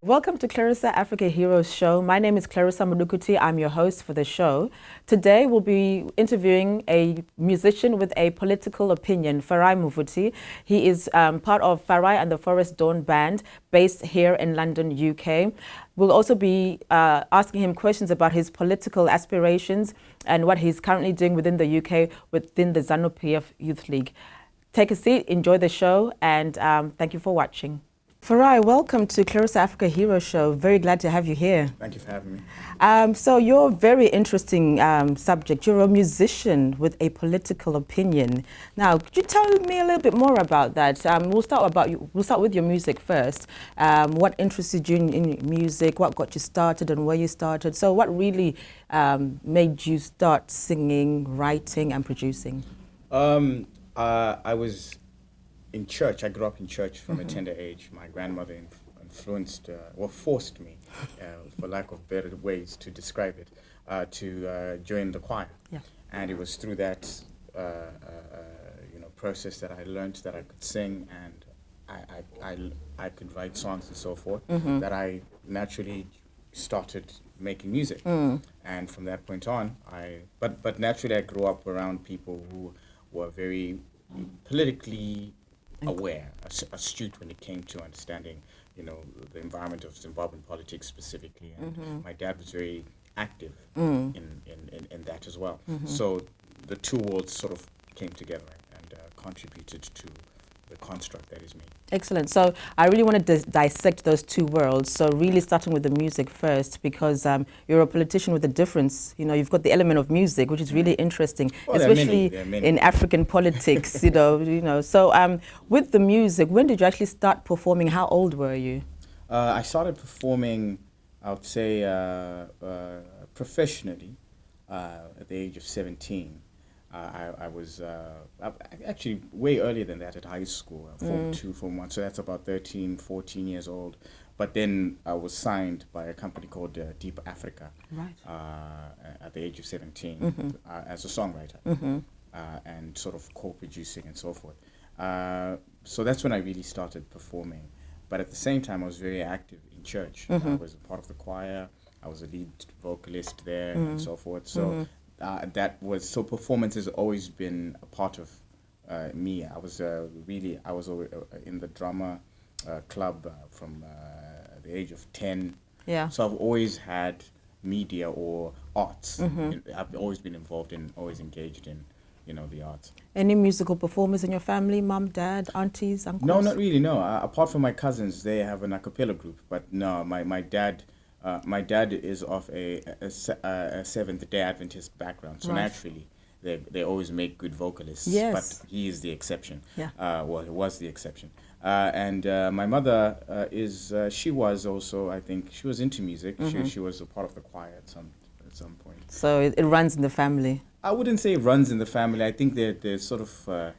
Welcome to Clarissa Africa Heroes Show. My name is Clarissa Mudukuti. I'm your host for the show. Today we'll be interviewing a musician with a political opinion, Clarissa Mudukuti. He is part of Farai and the Forest Dawn band based here in London, UK. We'll also be asking him questions about his political aspirations and what he's currently doing within the UK within the ZANU-PF Youth League. Take a seat, enjoy the show, and thank you for watching. Farai, welcome to Clarissa Africa Hero Show. Very glad to have you here. Thank you for having me. So you're a very interesting subject. You're a musician with a political opinion. Now, could you tell me a little bit more about that? We'll start with your music first. What interested you in music? What got you started and where you started? So what really made you start singing, writing and producing? I was in church. I grew up in church from a tender age. My grandmother influenced, forced me, for lack of better ways to describe it, to join the choir. Yeah. And it was through that, process that I learned that I could sing and I could write songs and so forth. That I naturally started making music. And from that point on, but naturally I grew up around people who were very politically aware, astute when it came to understanding, the environment of Zimbabwean politics specifically. And my dad was very active in that as well. So the two worlds sort of came together and contributed to the construct that is me. Excellent. So I really want to dissect those two worlds. So really starting with the music first, because you're a politician with a difference. You've got the element of music, which is really interesting, well, especially there are many. in African politics. So with the music, when did you actually start performing? How old were you? I started performing, I would say, professionally at the age of 17. I was actually way earlier than that at high school, Form 2, Form 1, so that's about 13, 14 years old. But then I was signed by a company called Deep Africa, right. At the age of 17 as a songwriter and sort of co-producing and so forth. So that's when I really started performing. But at the same time, I was very active in church. I was a part of the choir, I was a lead vocalist there and so forth. So performance has always been a part of me. I was in the drama club from the age of 10. Yeah. So I've always had media or arts. I've always been involved in, always engaged in, the arts. Any musical performers in your family? Mom, dad, aunties, uncles? No, not really. No. Apart from my cousins, they have an a cappella group. But no, my dad. My dad is of a Seventh-day Adventist background, so naturally they always make good vocalists. Yes. But he is the exception. Yeah. He was the exception. And my mother she was also, I think, she was into music. She was a part of the choir at some point. So it runs in the family. I wouldn't say it runs in the family. I think there's sort of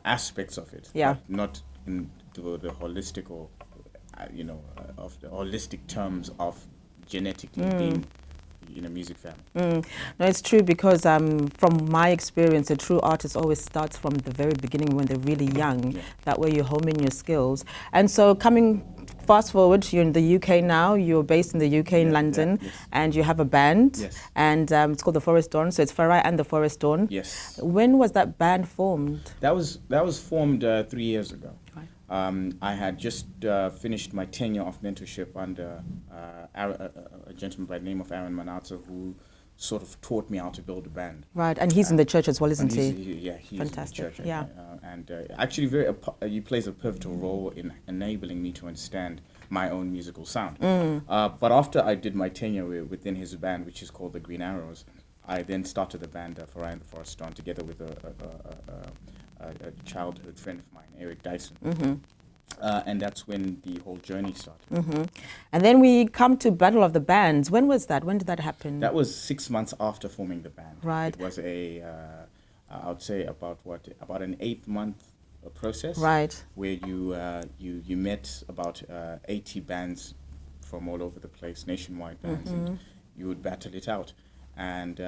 aspects of it. Yeah. But not in the holistic or of the holistic terms of genetically being in a music family. No, it's true because from my experience, a true artist always starts from the very beginning when they're really young. Yeah. That way you hone in your skills. And so fast forward, you're in the UK now, you're based in the UK in London, yes. and you have a band, Yes. and it's called the Forest Dawn, so it's Farai and the Forest Dawn. Yes. When was that band formed? That was formed 3 years ago. Right. I had just finished my tenure of mentorship under a gentleman by the name of Aaron Manata, who sort of taught me how to build a band. Right, and he's in the church as well, isn't he? He's Fantastic. in the church. Yeah. And actually, he plays a pivotal role in enabling me to understand my own musical sound. But after I did my tenure within his band, which is called the Green Arrows, I then started the band Farai and the Forest Dawn together with a childhood friend of mine, Eric Dyson. And that's when the whole journey started. And then we come to Battle of the Bands. When was that? When did that happen? That was 6 months after forming the band. Right. It was I would say about an 8-month process. Right. Where you met about 80 bands from all over the place, nationwide bands, and you would battle it out. And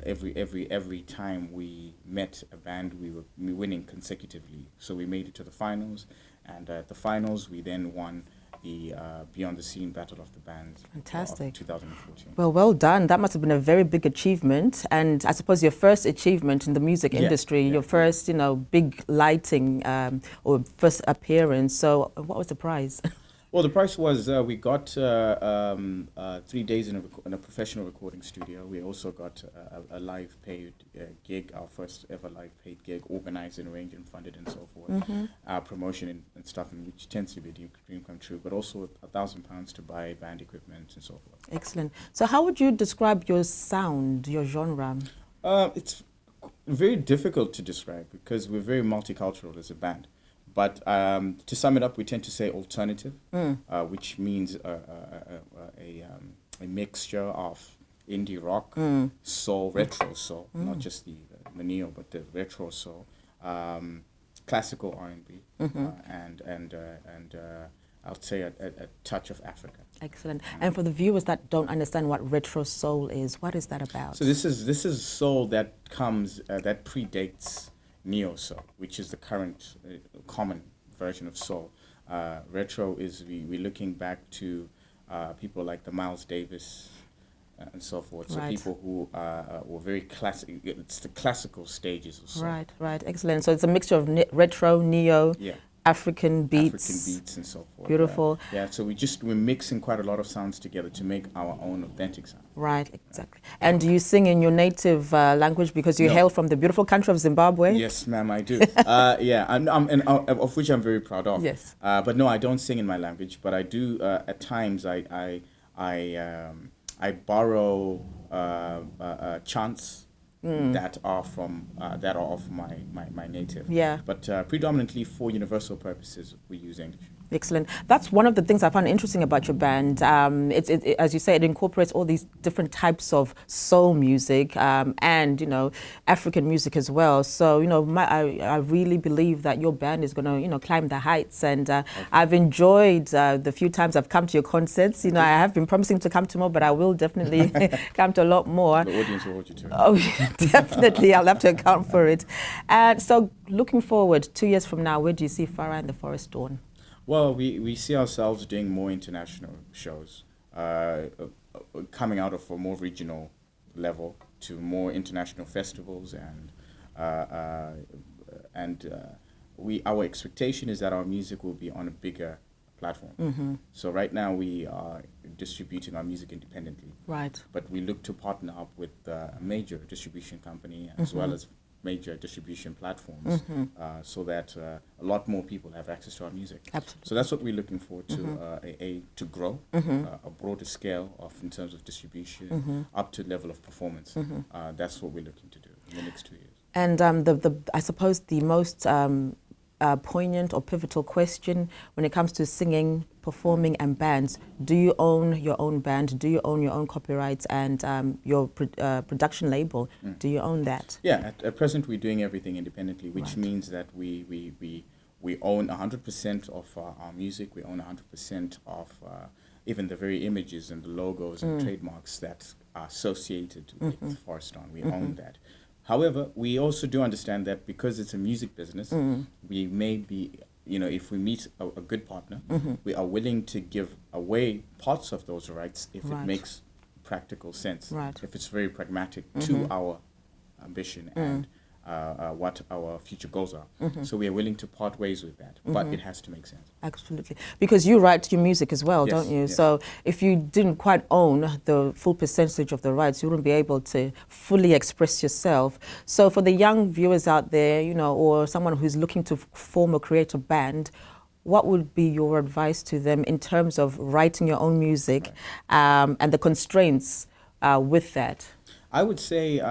every time we met a band, we were winning consecutively. So we made it to the finals, and at the finals we then won the Beyond the Scene Battle of the Bands. Fantastic. Of 2014. Well done. That must have been a very big achievement. And I suppose your first achievement in the music industry, your first, big lighting or first appearance. So what was the prize? Well, the price was we got 3 days in a professional recording studio. We also got a live paid gig, our first ever live paid gig, organized and arranged and funded and so forth. Our promotion and stuff, which tends to be a dream come true, but also £1,000 to buy band equipment and so forth. Excellent. So how would you describe your sound, your genre? It's very difficult to describe because we're very multicultural as a band. But to sum it up, we tend to say alternative, which means a mixture of indie rock, soul, retro soul, not just the neo, but the retro soul, classical R&B, and I'll say a touch of Africa. Excellent. And for the viewers that don't understand what retro soul is, what is that about? So this is soul that comes that predates neo soul, which is the current common version of soul. Retro is we're looking back to people like the Miles Davis and so forth. So people who were very classic. It's the classical stages of soul. Right. Excellent. So it's a mixture of retro, neo, African beats and so forth. Beautiful. So we're mixing quite a lot of sounds together to make our own authentic sound. Right, exactly. And do you sing in your native language because you hail from the beautiful country of Zimbabwe? Yes, ma'am, I do. Of which I'm very proud of. Yes. But no, I don't sing in my language. But I do at times. I borrow chants that are of my native. Yeah. But predominantly for universal purposes, we use English. Excellent. That's one of the things I find interesting about your band. As you say, it incorporates all these different types of soul music and African music as well. So I really believe that your band is going to climb the heights. And I've enjoyed the few times I've come to your concerts. I have been promising to come to more, but I will definitely come to a lot more. The audience will hold you to it. Oh, definitely. I'll have to account for it. And so, looking forward, 2 years from now, where do you see Farah and the Forest Dawn? Well, we see ourselves doing more international shows, coming out of a more regional level to more international festivals, and our expectation is that our music will be on a bigger platform. So right now we are distributing our music independently. Right. But we look to partner up with a major distribution company as well as major distribution platforms so that a lot more people have access to our music. Absolutely. So that's what we're looking forward to, to grow a broader scale in terms of distribution up to the level of performance. That's what we're looking to do in the next 2 years. And I suppose the most poignant or pivotal question when it comes to singing, performing and bands, do you own your own band? Do you own your own copyrights and your production label? Do you own that? Yeah, at present we're doing everything independently, which means that we own 100% of our music. We own 100% of even the very images and the logos and trademarks that are associated with Forest Dawn. We own that. However, we also do understand that because it's a music business, we may be, if we meet a good partner, we are willing to give away parts of those rights if it makes practical sense, if it's very pragmatic to our ambition and what our future goals are. So we are willing to part ways with that, but it has to make sense. Absolutely. Because you write your music as well, don't you? Yes. So if you didn't quite own the full percentage of the rights, you wouldn't be able to fully express yourself. So for the young viewers out there, or someone who's looking to form or create a band, what would be your advice to them in terms of writing your own music and the constraints with that? I would say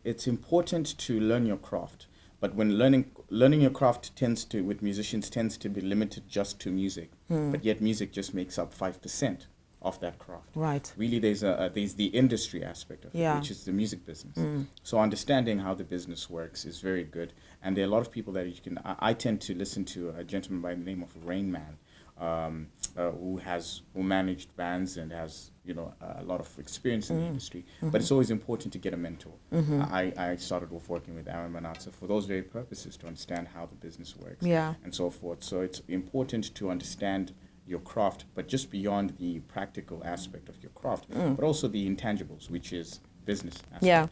it's important to learn your craft, but when learning your craft with musicians tends to be limited just to music, but yet music just makes up 5% of that craft. Right. Really, there's the industry aspect of it, which is the music business. So understanding how the business works is very good, and there are a lot of people that you can. I tend to listen to a gentleman by the name of Rain Man, who managed bands and has a lot of experience in the industry. But it's always important to get a mentor. I started off working with Aaron Manatsa for those very purposes, to understand how the business works and so forth. So it's important to understand your craft, but just beyond the practical aspect of your craft, but also the intangibles, which is business aspect. Yeah.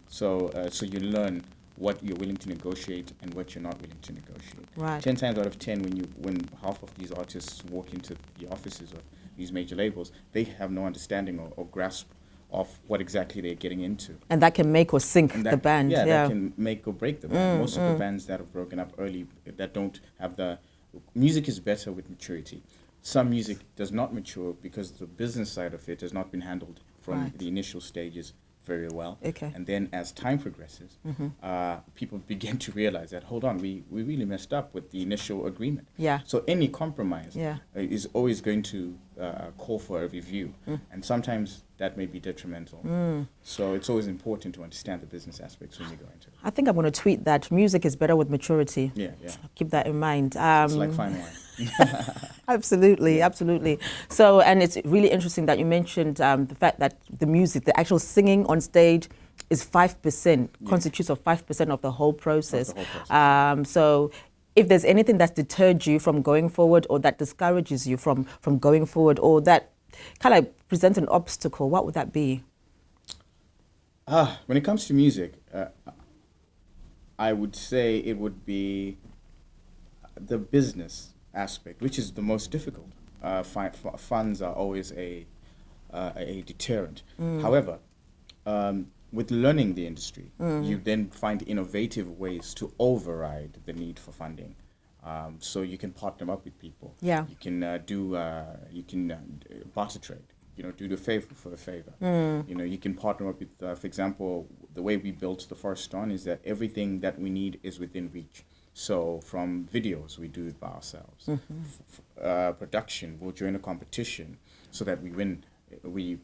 So you learn what you're willing to negotiate and what you're not willing to negotiate. Right. 10 times out of 10, when half of these artists walk into the offices of these major labels, they have no understanding or grasp of what exactly they're getting into. And that can make or sink the band. Yeah, that can make or break the band. Most of the bands that have broken up early, that don't have the... Music is better with maturity. Some music does not mature because the business side of it has not been handled from the initial stages very well. Okay. And then as time progresses, people begin to realize that, hold on, we really messed up with the initial agreement. Yeah. So any compromise is always going to call for a review. And sometimes that may be detrimental. So it's always important to understand the business aspects when you go into it. I think I'm going to tweet that music is better with maturity. Yeah. Keep that in mind. It's like fine wine. Absolutely, absolutely. So, and it's really interesting that you mentioned the fact that the music, the actual singing on stage is 5%, constitutes of 5% of the whole process. So if there's anything that's deterred you from going forward or that discourages you from going forward or that kind of presents an obstacle, what would that be? When it comes to music, I would say it would be the business aspect, which is the most difficult. Funds are always a deterrent. However, with learning the industry, you then find innovative ways to override the need for funding. So you can partner up with people. Yeah. You can barter trade. Do the favor for the favor. You can partner up with, for example, the way we built the First On is that everything that we need is within reach. So from videos, we do it by ourselves. Production, we'll join a competition so that we win. We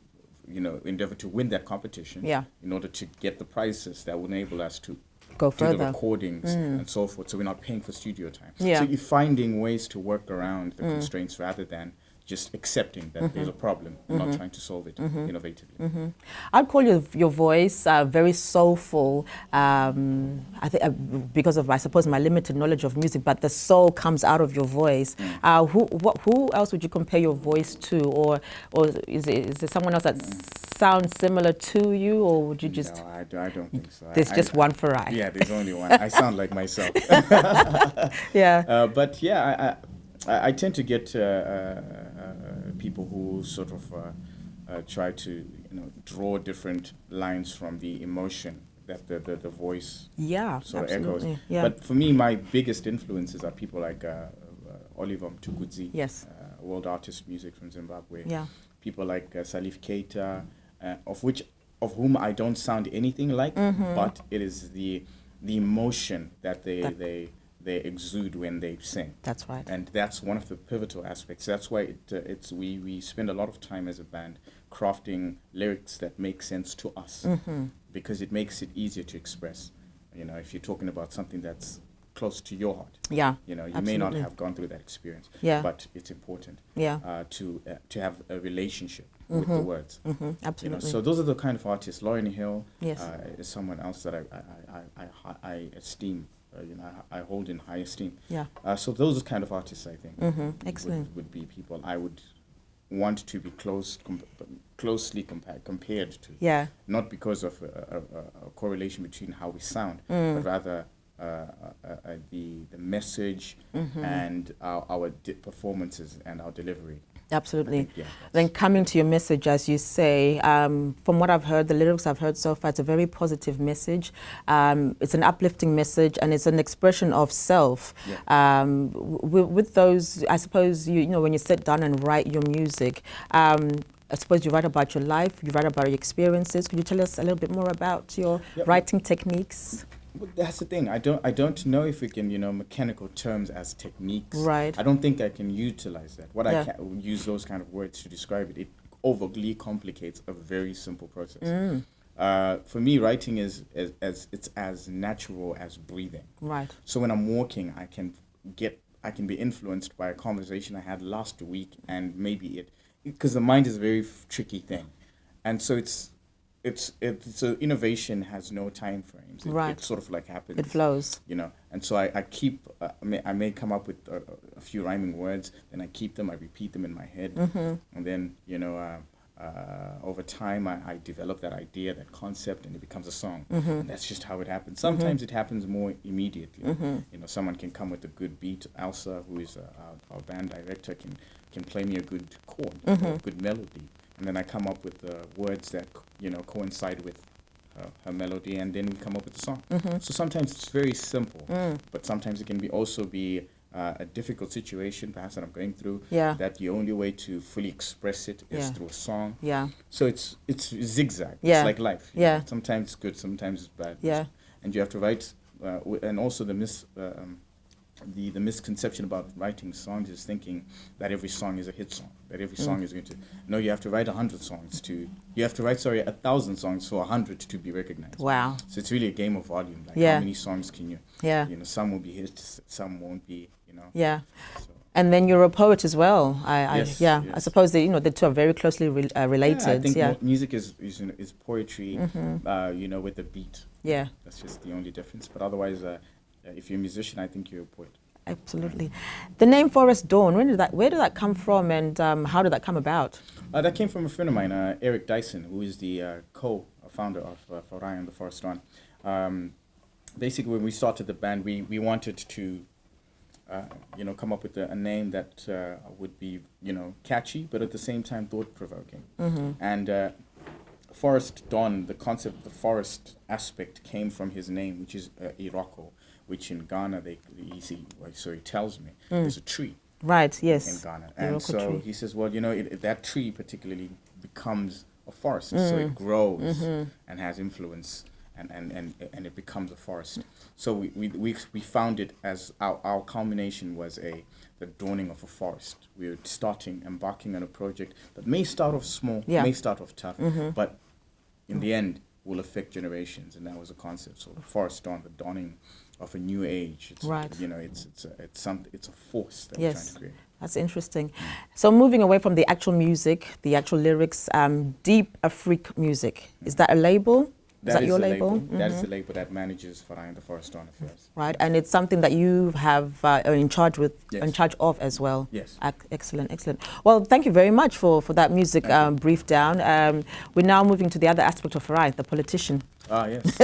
endeavor to win that competition in order to get the prices that will enable us to go do further. the recordings and so forth. So we're not paying for studio time. Yeah. So you're finding ways to work around the constraints rather than just accepting that there's a problem and not trying to solve it innovatively. I'd call your voice very soulful. I think because of, I suppose, my limited knowledge of music, but the soul comes out of your voice. Who else would you compare your voice to, or is there someone else that sounds similar to you, or would you just? No, I don't think so. There's just one for I. Yeah, there's only one. I sound like myself. Yeah. But yeah, I tend to get people who sort of try to draw different lines from the emotion that the voice sort of echoes. Yeah. But for me, my biggest influences are people like Oliver Mtukudzi, yes, world artist music from Zimbabwe. Yeah. People like Salif Keita, of whom I don't sound anything like, but it is the emotion that they exude when they sing. That's right. And that's one of the pivotal aspects. That's why we spend a lot of time as a band crafting lyrics that make sense to us, because it makes it easier to express. If you're talking about something that's close to your heart. Yeah. You absolutely. may not have gone through that experience. Yeah. But it's important. Yeah. To have a relationship with the words. Absolutely. So those are the kind of artists. Lauryn Hill is someone else that I esteem. I hold in high esteem. Yeah. So those are kind of artists, I think. Excellent. Would be people I would want to be closely compared to. Yeah. Not because of a correlation between how we sound, but rather the message and our performances and our delivery. Absolutely. Yeah, then coming to your message, as you say, from what I've heard, the lyrics I've heard so far, it's a very positive message. It's an uplifting message, and it's an expression of self. Yeah. With those, I suppose, when you sit down and write your music, I suppose you write about your life, you write about your experiences. Could you tell us a little bit more about your writing techniques? Well, that's the thing. I don't know if we can, mechanical terms as techniques. Right. I don't think I can utilize that. What I can use those kind of words to describe it. It overly complicates a very simple process. For me, writing is as natural as breathing. Right. So when I'm walking, I can be influenced by a conversation I had last week, and maybe because the mind is a very tricky thing, and so so innovation has no time frames. Right. It sort of like happens. It flows. You know, and so I keep, I may come up with a few rhyming words, then I keep them, I repeat them in my head, and then, you know, over time I develop that idea, that concept, and it becomes a song. And that's just how it happens. Sometimes it happens more immediately. You know, someone can come with a good beat. Elsa, who is our band director, can play me a good chord, a good melody. And then I come up with words that, you know, coincide with her melody, and then we come up with a song. So sometimes it's very simple, but sometimes it can also be a difficult situation, perhaps, that I'm going through, that the only way to fully express it is through a song. So it's zigzag. It's like life. You know? Sometimes it's good, sometimes it's bad. And you have to write, and also the misconception about writing songs is thinking that every song is a hit song, that every song is going to. No, you have to write 100 songs you have to write 1,000 songs for 100 to be recognized. Wow. So it's really a game of volume. Like how many songs can you? You know, some will be hits, some won't be. You know. So. And then you're a poet as well. Yes. I suppose that, you know, the two are very closely related. I think music is poetry. You know, with the beat. That's just the only difference. But otherwise, if you're a musician, I think you're a poet. Absolutely. The name Forest Dawn, where did that come from, and how did that come about? That came from a friend of mine, Eric Dyson, who is the co-founder of Forai and the Forest Dawn. Basically, when we started the band, we wanted to you know, come up with a name that would be, you know, catchy, but at the same time thought-provoking. And Forest Dawn, the concept of the forest aspect came from his name, which is Iroko, which in Ghana, so he tells me, there's a tree. Right, yes. In Ghana. And so he says, well, you know, that tree particularly becomes a forest. So it grows and has influence, and it becomes a forest. So we found it as our culmination was the dawning of a forest. We were embarking on a project that may start off small, may start off tough, but in the end will affect generations, and that was a concept. So the Forest Dawn, the dawning of a new age. It's, you know, it's a force that we're trying to create. That's interesting. So moving away from the actual music, the actual lyrics, Deep Afrique Music, is that a label? Is that your label? That is the label that manages Forai and the Forest Dawn affairs. Right, and it's something that you have are in charge of as well. Yes. Excellent, excellent. Well, thank you very much for that music brief down. We're now moving to the other aspect of Forai, the politician. Yes.